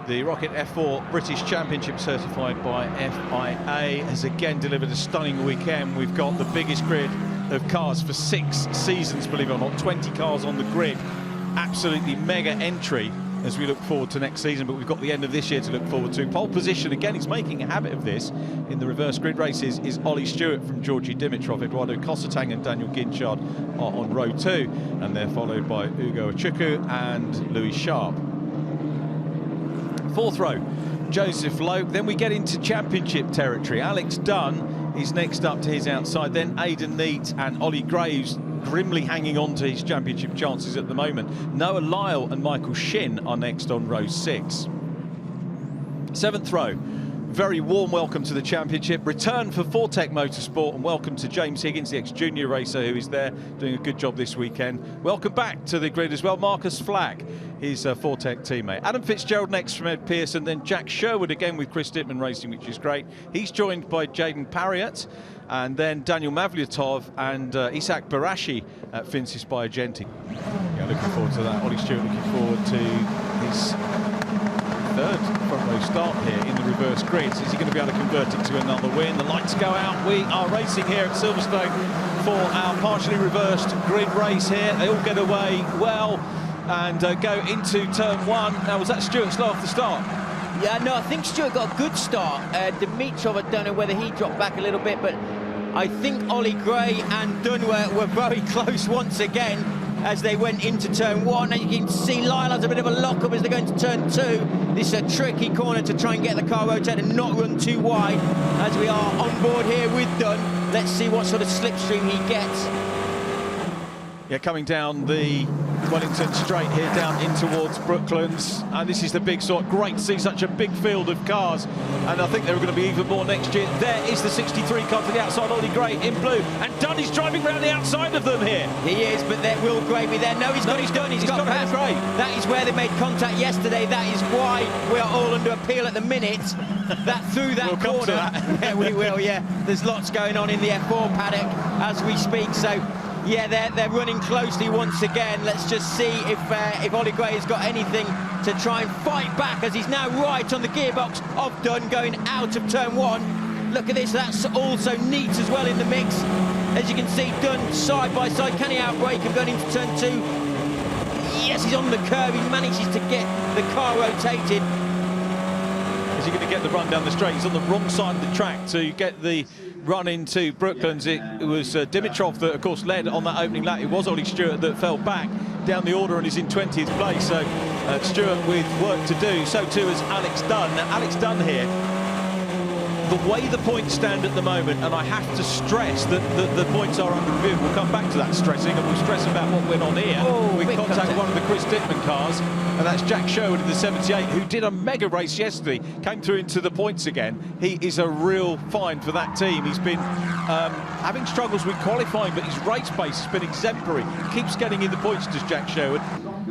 The ROKiT F4 British Championship, certified by FIA, has again delivered a stunning weekend. We've got the biggest grid of cars for 6 seasons, believe it or not, 20 cars on the grid. Absolutely mega entry as we look forward to next season, but we've got the end of this year to look forward to. Pole position, again, he's making a habit of this in the reverse grid races, is Ollie Stewart from Georgi, Dimitrov, Eduardo Cosetang and Daniel Ginchard are on row 2, and they're followed by Ugo Achukwu and Louis Sharp. 4th row, Joseph Loke. Then we get into championship territory. Alex Dunn is next up to his outside, then Aidan Neate and Ollie Graves grimly hanging on to his championship chances at the moment. Noah Lyle and Michael Shin are next on row 6. 7th row, very warm welcome to the championship. Return for Hitech Motorsport, and welcome to James Higgins, the ex-junior racer who is there doing a good job this weekend. Welcome back to the grid as well, Marcus Flack, his Hitech teammate. Adam Fitzgerald next from Ed Pearson, then Jack Sherwood again with Chris Dittman Racing, which is great. He's joined by Jaden Parriott, and then Daniel Mavlyatov and Isak Barashi at Finsis by Agenti. Yeah, looking forward to that. Ollie Stewart looking forward to his 3rd front row start here in the reverse grids. Is he going to be able to convert it to another win? The lights go out. We are racing here at Silverstone for our partially reversed grid race here. They all get away well and go into turn 1. Now, was that Stewart slow off the start? Yeah, no, I think Stewart got a good start. Dimitrov, I don't know whether he dropped back a little bit, but I think Ollie Gray and Dunn were very close once again as they went into turn 1. And you can see Lyle has a bit of a lock-up as they go into turn 2. This is a tricky corner to try and get the car rotated and not run too wide. As we are on board here with Dunn, let's see what sort of slipstream he gets. Yeah, coming down the Wellington straight here, down in towards Brooklands, and this is the big sort. Great to see such a big field of cars, and I think there are going to be even more next year. There is the 63 car to the outside, Ollie Gray in blue, and Dunn is driving around the outside of them here. He is, but there will Gray be there? No, he's got Dunn. He's got past Gray. That is where they made contact yesterday. That is why we are all under appeal at the minute. That through that we'll corner. Come to that. Yeah, we will. Yeah, there's lots going on in the F4 paddock as we speak. So. Yeah, they're running closely once again. Let's just see if Ollie Gray has got anything to try and fight back, as he's now right on the gearbox of Dunn going out of turn 1. Look at this, that's also Neate as well in the mix. As you can see, Dunn side by side. Can he outbrake him going into turn 2? Yes, he's on the curve. He manages to get the car rotated. Is he going to get the run down the straight? He's on the wrong side of the track to get the run into Brooklands. It was Dimitrov that, of course, led on that opening lap. It was Ollie Stewart that fell back down the order and is in 20th place. So Stewart with work to do. So too is Alex Dunn. Now, Alex Dunn here, the way the points stand at the moment, and I have to stress that the points are under review. We'll come back to that stressing, and we'll stress about what went on here. Oh, we contact one of the Chris Dittman cars, and that's Jack Sherwood in the 78, who did a mega race yesterday, came through into the points again. He is a real find for that team. He's been having struggles with qualifying, but his race pace has been exemplary. Keeps getting in the points, does Jack Sherwood.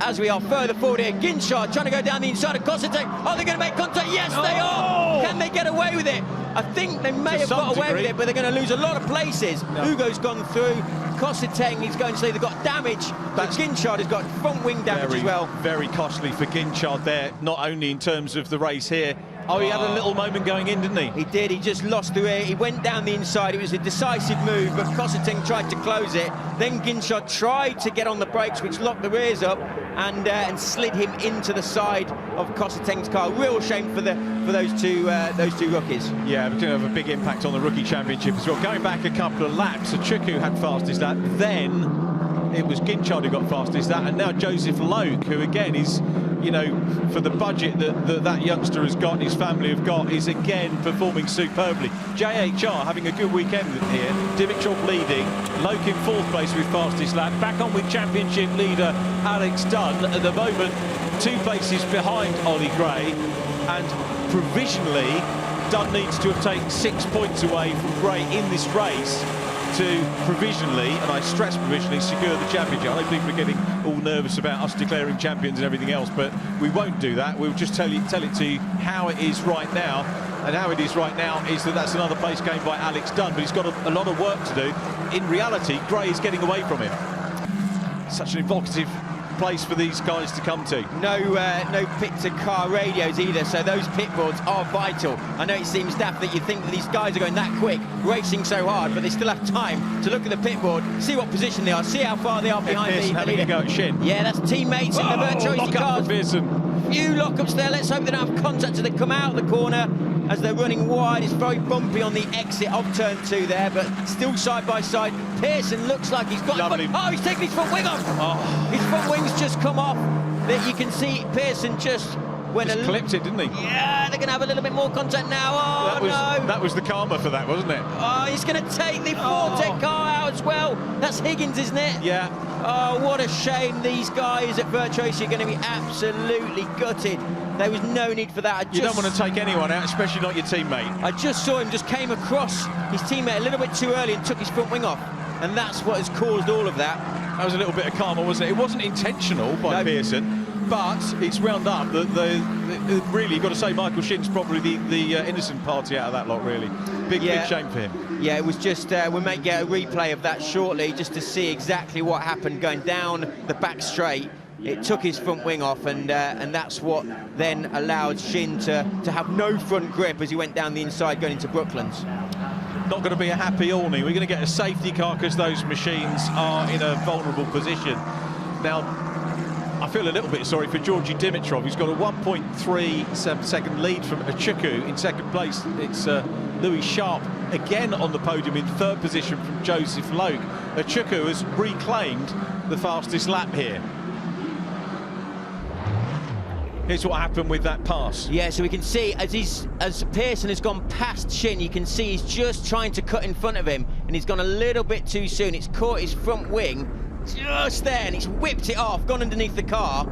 As we are further forward here, Ginchard trying to go down the inside of Cosetang. Are they going to make contact? Yes, they are! Can they get away with it? I think they may have got away with it, but they're going to lose a lot of places. No. Ugo's gone through. Cosetang is going to say they've got damage. But Ginchard has got front wing damage as well. Very costly for Ginchard there, not only in terms of the race here. Oh, he had a little moment going in, didn't he? He did. He just lost the air. He went down the inside. It was a decisive move, but Cosetang tried to close it. Then Ginchard tried to get on the brakes, which locked the rears up and slid him into the side of Cosetang's car. Real shame for those two rookies. Yeah, it's going to have a big impact on the rookie championship as well. Going back a couple of laps, Achukwu had fastest lap. Then it was Ginchard who got fastest lap, and now Joseph Loke, who again is, you know, for the budget that youngster has got, his family have got, is again performing superbly. JHR having a good weekend here. Dimitrov leading, Loke in 4th place with fastest lap. Back on with championship leader Alex Dunn at the moment, 2 places behind Ollie Gray, and provisionally Dunn needs to have taken 6 points away from Gray in this race to provisionally, and I stress provisionally, secure the championship. I know people are getting all nervous about us declaring champions and everything else, but we won't do that. We'll just tell it to you how it is right now, and how it is right now is that's another place gained by Alex Dunn, but he's got a lot of work to do. In reality, Gray is getting away from him. Such an evocative place for these guys to come to. No pit-to-car radios either, so those pit boards are vital. I know it seems daft that you think that these guys are going that quick, racing so hard, but they still have time to look at the pit board, see what position they are, see how far they are behind Pearson the having a go at Shin. Yeah, that's teammates in the Virtuosi lock up cars. for Pearson. Few lockups there. Let's hope they don't have contact as they come out of the corner as they're running wide. It's very bumpy on the exit of turn 2 there, but still side by side. Pearson looks like he's got... Lovely. Oh, he's taking his front wing off. Oh. His front wing's just come off. That you can see Pearson just went Just clipped it, didn't he? Yeah, they're going to have a little bit more contact now. Oh, no. That was the karma for that, wasn't it? Oh, he's going to take the Vortec car out as well. That's Higgins, isn't it? Yeah. Oh, what a shame. These guys at Virtuosi are going to be absolutely gutted. There was no need for that. You don't want to take anyone out, especially not your teammate. I just saw him just came across his teammate a little bit too early and took his front wing off. And that's what has caused all of that. That was a little bit of karma, wasn't it? It wasn't intentional by Pearson, but it's wound up that really, you've got to say Michael Shin's probably the innocent party out of that lot, really. Big shame for him. Yeah, it was just, we may get a replay of that shortly just to see exactly what happened going down the back straight. It took his front wing off, and that's what then allowed Shin to have no front grip as he went down the inside going into Brooklands. Not going to be a happy Orny. We're going to get a safety car because those machines are in a vulnerable position. Now, I feel a little bit sorry for Georgi Dimitrov. He's got a 1.3 second lead from Achuku in second place. It's Louis Sharp again on the podium in third position from Joseph Loke. Achuku has reclaimed the fastest lap here. Here's what happened with that pass. Yeah, so we can see as Pearson has gone past Shin, you can see he's just trying to cut in front of him, and he's gone a little bit too soon. It's caught his front wing just there, and he's whipped it off, gone underneath the car,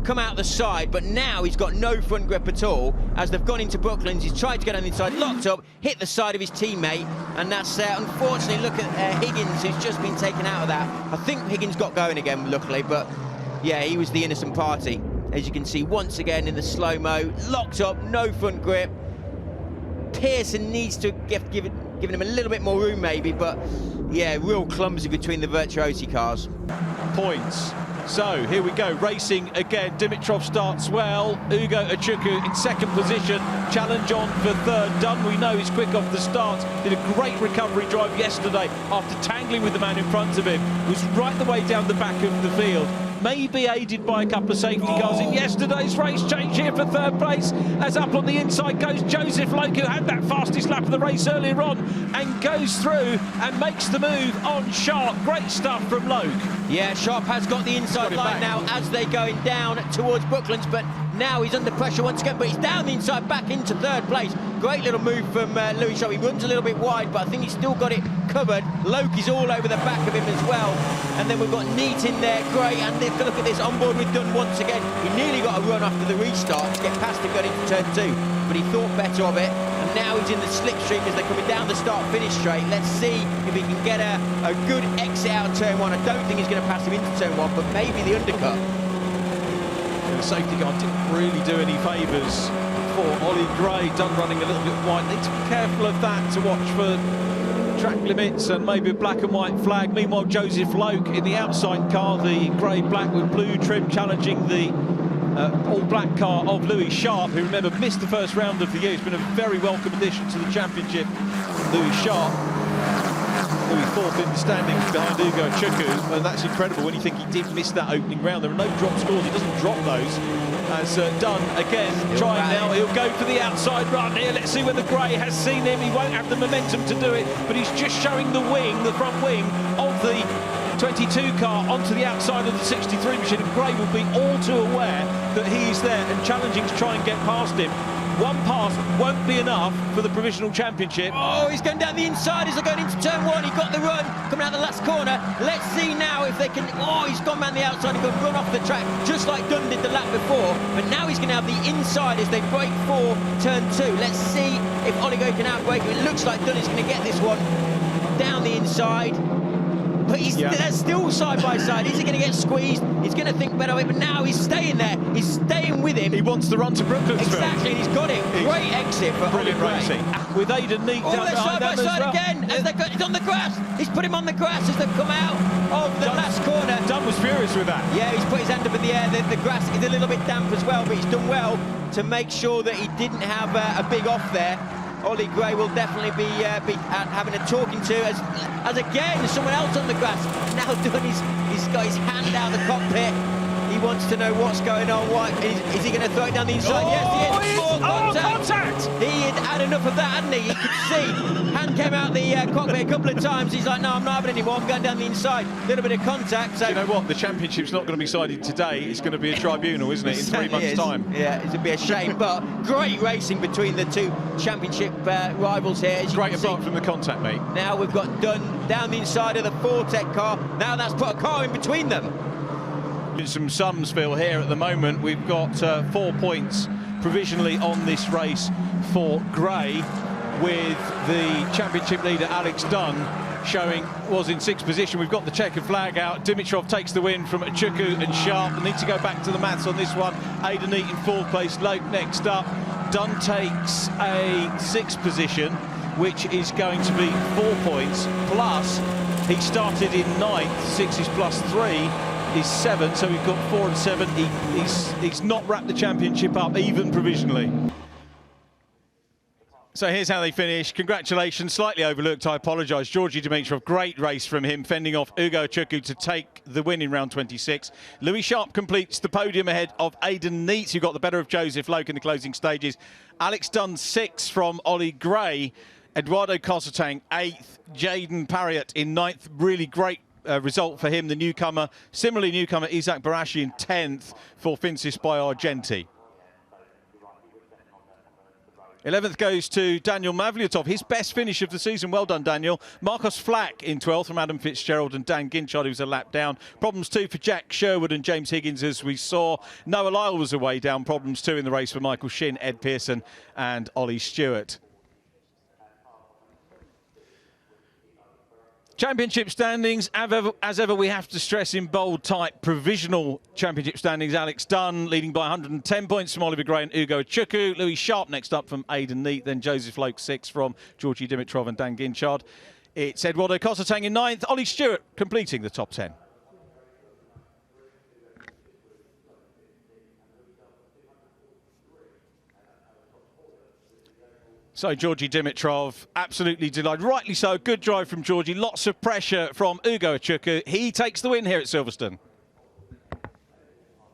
come out the side, but now he's got no front grip at all. As they've gone into Brooklands, he's tried to get on the inside, locked up, hit the side of his teammate, and that's unfortunately, look at Higgins, who's just been taken out of that. I think Higgins got going again, luckily, but yeah, he was the innocent party. As you can see, once again in the slow-mo, locked up, no front grip. Pearson needs to given him a little bit more room maybe, but yeah, real clumsy between the Virtuosi cars. Points. So here we go, racing again. Dimitrov starts well. Ugo Achuku in second position. Challenge on for third. Dunn, we know, is quick off the start. Did a great recovery drive yesterday after tangling with the man in front of him. Was right the way down the back of the field. Maybe aided by a couple of safety cars in yesterday's race. Change here for third place, as up on the inside goes Joseph Loke, who had that fastest lap of the race earlier on, and goes through and makes the move on Sharp. Great stuff from Loke. Yeah, Sharp has got the inside line now as they're going down towards Brooklands, but now he's under pressure once again, but he's down the inside back into third place. Great little move from Louis Sharp. He runs a little bit wide, but I think he's still got it covered. Loke is all over the back of him as well. And then we've got Neat in there, great, and look at this, on board with Dunn once again. He nearly got a run after the restart to get past him going into turn 2, but he thought better of it, and now he's in the slipstream as they're coming down the start-finish straight. Let's see if he can get a good exit out of turn 1. I don't think he's going to pass him into turn 1, but maybe the undercut. The safety car didn't really do any favours for Ollie Gray. Dunn running a little bit wide. Need to be careful of that, to watch for track limits and maybe a black and white flag. Meanwhile, Joseph Loke in the outside car, the grey, black with blue trim, challenging the all-black car of Louis Sharp, who, remember, missed the first round of the year. He's been a very welcome addition to the championship. Louis Sharp, Louis fourth in the standings behind Ugo Achuku, and that's incredible when you think he did miss that opening round. There are no drop scores, he doesn't drop those. As Dunn again trying now, he'll go for the outside run here. Let's see whether Gray has seen him. He won't have the momentum to do it, but he's just showing the wing, the front wing of the 22 car onto the outside of the 63 machine, and Gray will be all too aware that he's there and challenging to try and get past him. One pass won't be enough for the provisional championship. Oh, he's going down the inside as they're going into turn 1. He got the run coming out the last corner. Let's see now if they can. Oh, he's gone round the outside and going to run off the track just like Dunn did the lap before. But now he's going to have the inside as they break for turn 2. Let's see if Oligo can outbreak him. It looks like Dunn is going to get this one down the inside. But they're still side by side. Is he going to get squeezed? He's going to think better of it, but now he's staying there. He's staying with him. He wants the run to Brooklands. Exactly, and he's got it. Great exit for brilliant racing. With Aidan Neat down they're side by side again. As he's on the grass. He's put him on the grass as they've come out of the last corner. Dunn was furious happens with that. Yeah, he's put his hand up in the air. The grass is a little bit damp as well, but he's done well to make sure that he didn't have a big off there. Ollie Gray will definitely be having a talking to as again someone else on the grass now done. He's got his hand out of the cockpit. He wants to know what's going on. Is he going to throw it down the inside? Yes, he is. Contact! He had had enough of that, hadn't he? You could see. Hand came out the cockpit a couple of times. He's like, no, I'm not having any more. I'm going down the inside. A little bit of contact. So. Do you know what? The championship's not going to be decided today. It's going to be a tribunal, isn't it, in 3 months' time? Yeah, it'd be a shame. But great racing between the two championship rivals here. Great apart from the contact, mate. Now we've got Dunn down the inside of the Fortec car. Now that's put a car in between them. Some Sumsville here at the moment. We've got 4 points provisionally on this race for Gray, with the championship leader Alex Dunn was in 6th position. We've got the checkered flag out. Dimitrov takes the win from Chukwu and Sharp. We need to go back to the maths on this one. Aidan Neat in 4th place. Loke next up. Dunn takes a 6th position, which is going to be 4 points, plus he started in 9th. 6 is plus 3 is 7, so we've got 4 and 7. He's not wrapped the championship up, even provisionally. So here's how they finish. Congratulations, slightly overlooked, I apologise. Georgi Dimitrov, great race from him, fending off Ugo Chukwu to take the win in round 26. Louis Sharp completes the podium ahead of Aidan Neat, who got the better of Joseph Loke in the closing stages. Alex Dunn 6th from Ollie Gray. Eduardo Cossetang 8th. Jaden Parriott in 9th. Really great result for him, the newcomer. Similarly, newcomer Isaac Barashi in 10th for Finsis by Argenti. 11th goes to Daniel Mavlyatov, his best finish of the season. Well done, Daniel. Marcos Flack in 12th from Adam Fitzgerald and Dan Ginchard, who's a lap down. Problems 2 for Jack Sherwood and James Higgins, as we saw. Noah Lyle was away down. Problems 2 in the race for Michael Shin, Ed Pearson and Ollie Stewart. Championship standings, as ever, we have to stress in bold type. Provisional championship standings, Alex Dunn leading by 110 points from Oliver Gray and Ugo Chukwu. Louis Sharp next up from Aidan Neat, then Joseph Loke 6th from Georgi Dimitrov and Dan Ginchard. It's Eduardo Cossetang in 9th, Ollie Stewart completing the top 10. So Georgi Dimitrov, absolutely delighted. Rightly so, good drive from Georgi. Lots of pressure from Ugo Chukwu. He takes the win here at Silverstone.